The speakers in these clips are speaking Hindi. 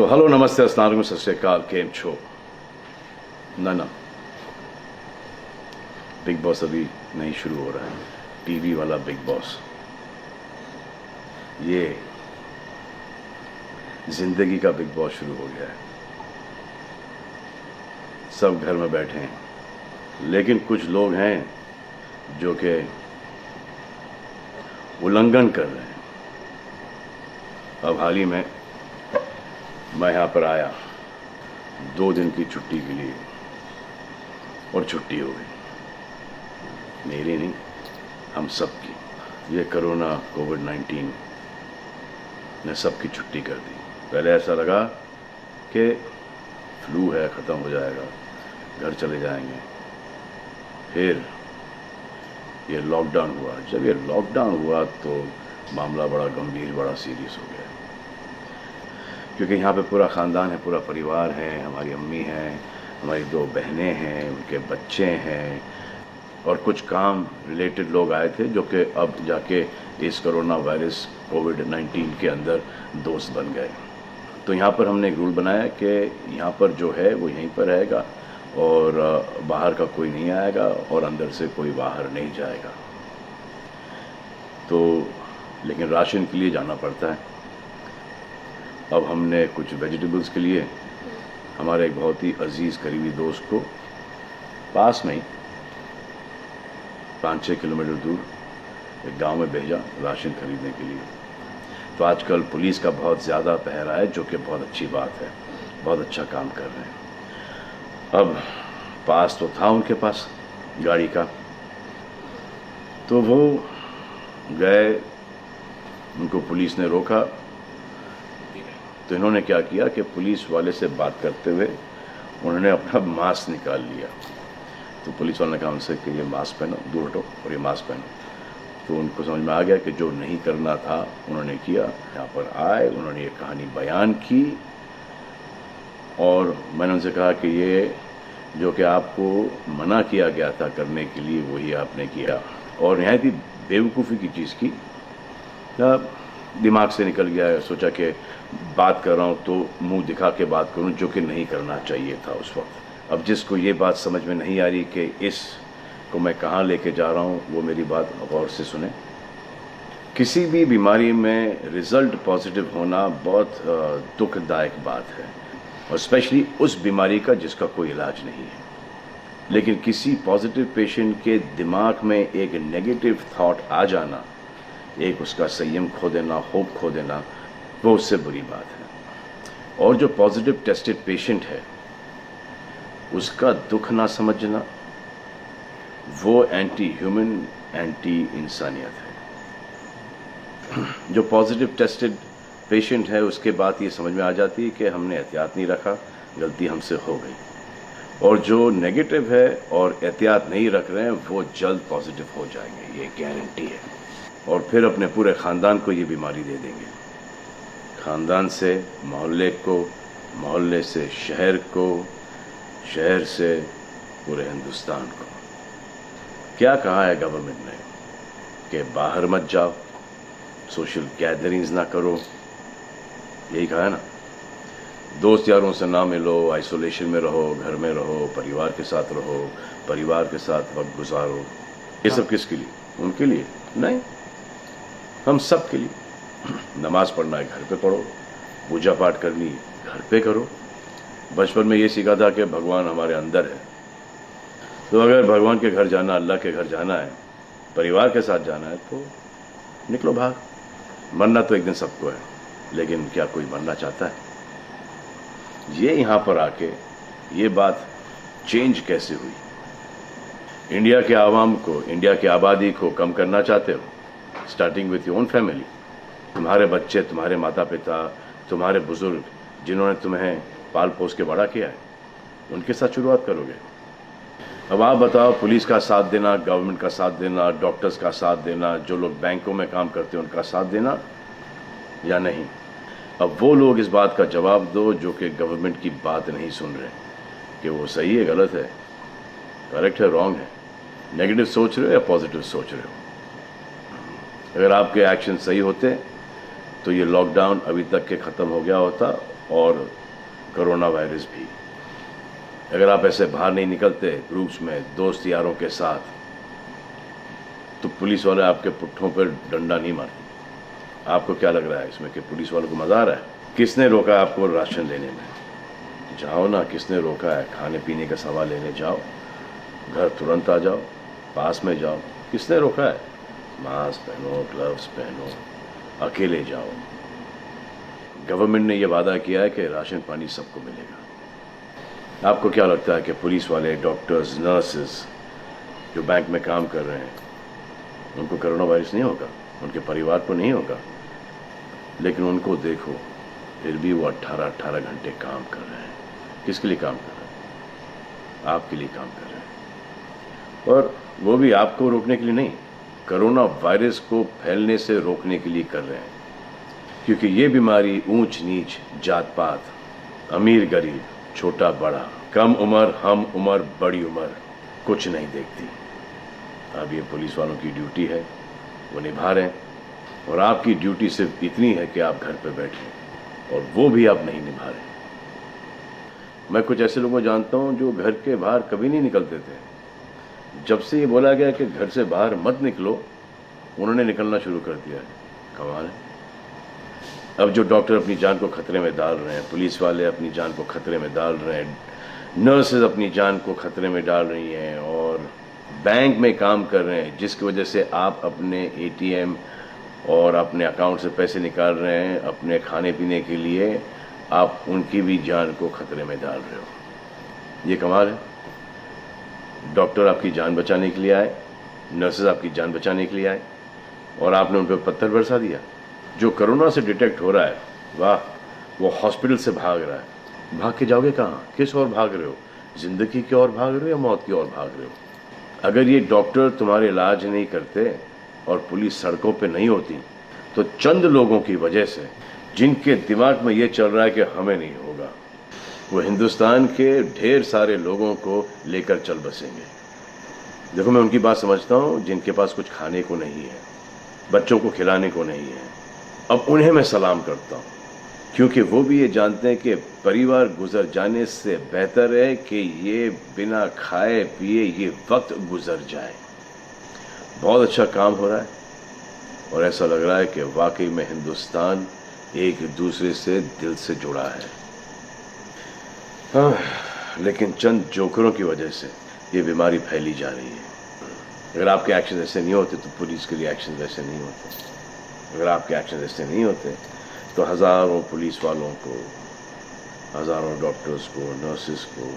तो हेलो नमस्ते अस्सलाम सत श्री अकाल केम छो ना बिग बॉस अभी नहीं शुरू हो रहा है। टीवी वाला बिग बॉस, ये जिंदगी का बिग बॉस शुरू हो गया है। सब घर में बैठे हैं, लेकिन कुछ लोग हैं जो कि उल्लंघन कर रहे हैं। अब हाल ही में मैं यहाँ पर आया 2 दिन की छुट्टी के लिए, और छुट्टी हो गई। मेरी नहीं, हम सब की। ये कोरोना कोविड-19 ने सबकी छुट्टी कर दी। पहले ऐसा लगा कि फ्लू है, ख़त्म हो जाएगा, घर चले जाएंगे। फिर ये लॉकडाउन हुआ। जब ये लॉकडाउन हुआ तो मामला बड़ा गंभीर, बड़ा सीरियस हो गया, क्योंकि यहाँ पे पूरा ख़ानदान है, पूरा परिवार है। हमारी अम्मी हैं, हमारी 2 बहनें हैं, उनके बच्चे हैं, और कुछ काम रिलेटेड लोग आए थे जो कि अब जाके इस कोरोना वायरस कोविड-19 के अंदर दोस्त बन गए। तो यहाँ पर हमने एक रूल बनाया कि यहाँ पर जो है वो यहीं पर रहेगा, और बाहर का कोई नहीं आएगा, और अंदर से कोई बाहर नहीं जाएगा। तो लेकिन राशन के लिए जाना पड़ता है। अब हमने कुछ वेजिटेबल्स के लिए हमारे एक बहुत ही अजीज़ करीबी दोस्त को पास में ही 5-6 किलोमीटर दूर एक गांव में भेजा राशन खरीदने के लिए। तो आजकल पुलिस का बहुत ज़्यादा पहरा है, जो कि बहुत अच्छी बात है, बहुत अच्छा काम कर रहे हैं। अब पास तो था उनके पास गाड़ी का, तो वो गए, उनको पुलिस ने रोका। तो इन्होंने क्या किया कि पुलिस वाले से बात करते हुए उन्होंने अपना मास्क निकाल लिया। तो पुलिस वाले ने कहा उनसे कि ये मास्क पहनो, दूर हटो और ये मास्क पहनो। तो उनको समझ में आ गया कि जो नहीं करना था उन्होंने किया। यहाँ पर आए, उन्होंने ये कहानी बयान की, और मैंने उनसे कहा कि ये जो कि आपको मना किया गया था करने के लिए, वही आपने किया, और नहायत ही बेवकूफ़ी की चीज़ की। दिमाग से निकल गया। सोचा कि बात कर रहा हूँ तो मुंह दिखा के बात करूँ, जो कि नहीं करना चाहिए था उस वक्त। अब जिसको ये बात समझ में नहीं आ रही कि इस को मैं कहाँ लेके जा रहा हूँ, वो मेरी बात गौर से सुने। किसी भी बीमारी में रिज़ल्ट पॉजिटिव होना बहुत दुखदायक बात है, और स्पेशली उस बीमारी का जिसका कोई इलाज नहीं है। लेकिन किसी पॉजिटिव पेशेंट के दिमाग में एक नेगेटिव थॉट आ जाना, एक उसका संयम खो देना, होप खो देना, वो उससे बुरी बात है। और जो पॉजिटिव टेस्टेड पेशेंट है, उसका दुख ना समझना, वो एंटी ह्यूमन, एंटी इंसानियत है। जो पॉजिटिव टेस्टेड पेशेंट है, उसके बाद ये समझ में आ जाती है कि हमने एहतियात नहीं रखा, गलती हमसे हो गई। और जो नेगेटिव है और एहतियात नहीं रख रहे हैं, वो जल्द पॉजिटिव हो जाएंगे, ये गारंटी है। और फिर अपने पूरे ख़ानदान को ये बीमारी दे देंगे। ख़ानदान से मोहल्ले को, मोहल्ले से शहर को, शहर से पूरे हिंदुस्तान को। क्या कहा है गवर्नमेंट ने कि बाहर मत जाओ, सोशल गैदरिंग्स ना करो, यही कहा है ना। दोस्त यारों से ना मिलो, आइसोलेशन में रहो, घर में रहो, परिवार के साथ रहो, परिवार के साथ वक्त गुजारो। ये सब किसके लिए? उनके लिए नहीं, हम सब के लिए। नमाज पढ़ना है घर पे पढ़ो, पूजा पाठ करनी है घर पे करो। बचपन में ये सीखा था कि भगवान हमारे अंदर है, तो अगर भगवान के घर जाना, अल्लाह के घर जाना है, परिवार के साथ जाना है, तो निकलो भाग। मरना तो एक दिन सबको है, लेकिन क्या कोई मरना चाहता है? ये यहाँ पर आके ये बात चेंज कैसे हुई? इंडिया के आवाम को, इंडिया की आबादी को कम करना चाहते हो? Starting with your own family. तुम्हारे बच्चे, तुम्हारे माता पिता, तुम्हारे बुजुर्ग, जिन्होंने तुम्हें पाल पोस के बड़ा किया है, उनके साथ शुरुआत करोगे। अब आप बताओ, पुलिस का साथ देना, गवर्नमेंट का साथ देना, डॉक्टर्स का साथ देना, जो लोग बैंकों में काम करते हैं उनका साथ देना या नहीं? अब वो लोग इस बात का जवाब दो जो कि गवर्नमेंट की बात नहीं सुन रहे, कि वो सही है, गलत है, करेक्ट है, रॉन्ग है, नेगेटिव सोच रहे हो या पॉजिटिव सोच रहे हो। अगर आपके एक्शन सही होते तो ये लॉकडाउन अभी तक के ख़त्म हो गया होता, और कोरोना वायरस भी। अगर आप ऐसे बाहर नहीं निकलते ग्रुप्स में दोस्त यारों के साथ, तो पुलिस वाले आपके पुट्ठों पर डंडा नहीं मारते। आपको क्या लग रहा है इसमें कि पुलिस वालों को मजा आ रहा है? किसने रोका आपको राशन लेने में? जाओ ना, किसने रोका है? खाने पीने का सामान लेने जाओ, घर तुरंत आ जाओ, पास में जाओ, किसने रोका है? मास्क पहनो, ग्लव्स पहनो, अकेले जाओ। गवर्नमेंट ने यह वादा किया है कि राशन पानी सबको मिलेगा। आपको क्या लगता है कि पुलिस वाले, डॉक्टर्स, नर्सेस जो बैंक में काम कर रहे हैं, उनको कोरोना वायरस नहीं होगा? उनके परिवार को नहीं होगा? लेकिन उनको देखो, फिर भी वो 18-18 घंटे काम कर रहे हैं। किसके लिए काम कर रहे हैं? आपके लिए काम कर रहे हैं। और वो भी आपको रोकने के लिए नहीं, कोरोना वायरस को फैलने से रोकने के लिए कर रहे हैं। क्योंकि ये बीमारी ऊंच नीच, जात पात, अमीर गरीब, छोटा बड़ा, कम उम्र, हम उम्र, बड़ी उम्र कुछ नहीं देखती। अब ये पुलिस वालों की ड्यूटी है, वो निभा रहे हैं। और आपकी ड्यूटी सिर्फ इतनी है कि आप घर पे बैठें, और वो भी आप नहीं निभा रहे। मैं कुछ ऐसे लोगों को जानता हूं जो घर के बाहर कभी नहीं निकलते थे। जब से ये बोला गया कि घर से बाहर मत निकलो, उन्होंने निकलना शुरू कर दिया है। कमाल है। अब जो डॉक्टर अपनी जान को खतरे में डाल रहे हैं, पुलिस वाले अपनी जान को खतरे में डाल रहे हैं, नर्सेज अपनी जान को खतरे में डाल रही हैं, और बैंक में काम कर रहे हैं, जिसकी वजह से आप अपने एटीएम और अपने अकाउंट से पैसे निकाल रहे हैं अपने खाने पीने के लिए, आप उनकी भी जान को खतरे में डाल रहे हो। ये कमाल है। डॉक्टर आपकी जान बचाने के लिए आए, नर्सेज आपकी जान बचाने के लिए आए, और आपने उन पर पत्थर बरसा दिया। जो कोरोना से डिटेक्ट हो रहा है, वाह, वो हॉस्पिटल से भाग रहा है। भाग के जाओगे कहाँ? किस ओर भाग रहे हो? जिंदगी की ओर भाग रहे हो या मौत की ओर भाग रहे हो? अगर ये डॉक्टर तुम्हारे इलाज नहीं करते और पुलिस सड़कों पे नहीं होती, तो चंद लोगों की वजह से, जिनके दिमाग में ये चल रहा है कि हमें नहीं होगा, वो हिंदुस्तान के ढेर सारे लोगों को लेकर चल बसेंगे। देखो, मैं उनकी बात समझता हूँ जिनके पास कुछ खाने को नहीं है, बच्चों को खिलाने को नहीं है। अब उन्हें मैं सलाम करता हूँ, क्योंकि वो भी ये जानते हैं कि परिवार गुजर जाने से बेहतर है कि ये बिना खाए पिए ये वक्त गुजर जाए। बहुत अच्छा काम हो रहा है, और ऐसा लग रहा है कि वाकई में हिंदुस्तान एक दूसरे से दिल से जुड़ा है। हाँ, लेकिन चंद जोकरों की वजह से ये बीमारी फैली जा रही है। अगर आपके एक्शन ऐसे नहीं होते तो पुलिस के लिए एक्शन वैसे नहीं होते। अगर आपके एक्शन ऐसे नहीं होते तो हज़ारों पुलिस वालों को, हज़ारों डॉक्टर्स को, नर्सेस को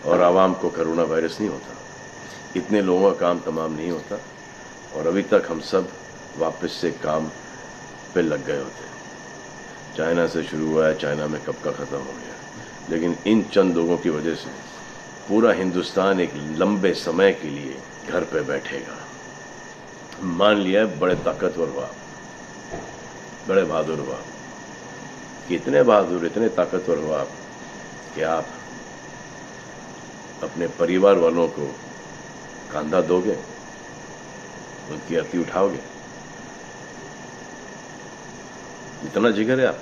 और आवाम को कोरोना वायरस नहीं होता। इतने लोगों का काम तमाम नहीं होता, और अभी तक हम सब वापस से काम पे लग गए होते। चाइना से शुरू हुआ है, चाइना में कब का ख़त्म हो गया। लेकिन इन चंद लोगों की वजह से पूरा हिंदुस्तान एक लंबे समय के लिए घर पे बैठेगा। मान लिया बड़े ताकतवर हुआ, बड़े बहादुर हुआ, कितने बहादुर, इतने ताकतवर हुआ कि आप अपने परिवार वालों को कंधा दोगे, उनकी अर्थी उठाओगे। इतना जिगर है आप?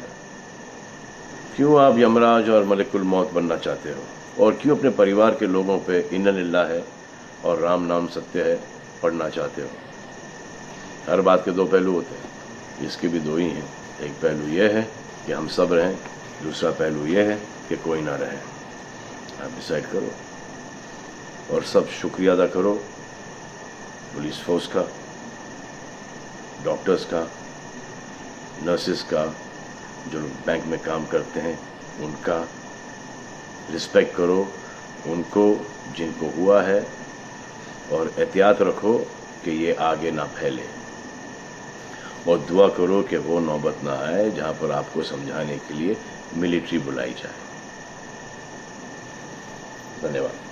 क्यों आप यमराज और मलिकुल मौत बनना चाहते हो? और क्यों अपने परिवार के लोगों पे इन्ना लिल्लाह है और राम नाम सत्य है पढ़ना चाहते हो? हर बात के दो पहलू होते हैं, इसके भी दो ही हैं। एक पहलू यह है कि हम सब रहें, दूसरा पहलू यह है कि कोई ना रहे। आप डिसाइड करो, और सब शुक्रिया अदा करो पुलिस फोर्स का, डॉक्टर्स का, नर्सेस का, जो लोग बैंक में काम करते हैं उनका रिस्पेक्ट करो, उनको जिनको हुआ है, और एहतियात रखो कि ये आगे ना फैले, और दुआ करो कि वो नौबत ना आए जहाँ पर आपको समझाने के लिए मिलिट्री बुलाई जाए। धन्यवाद।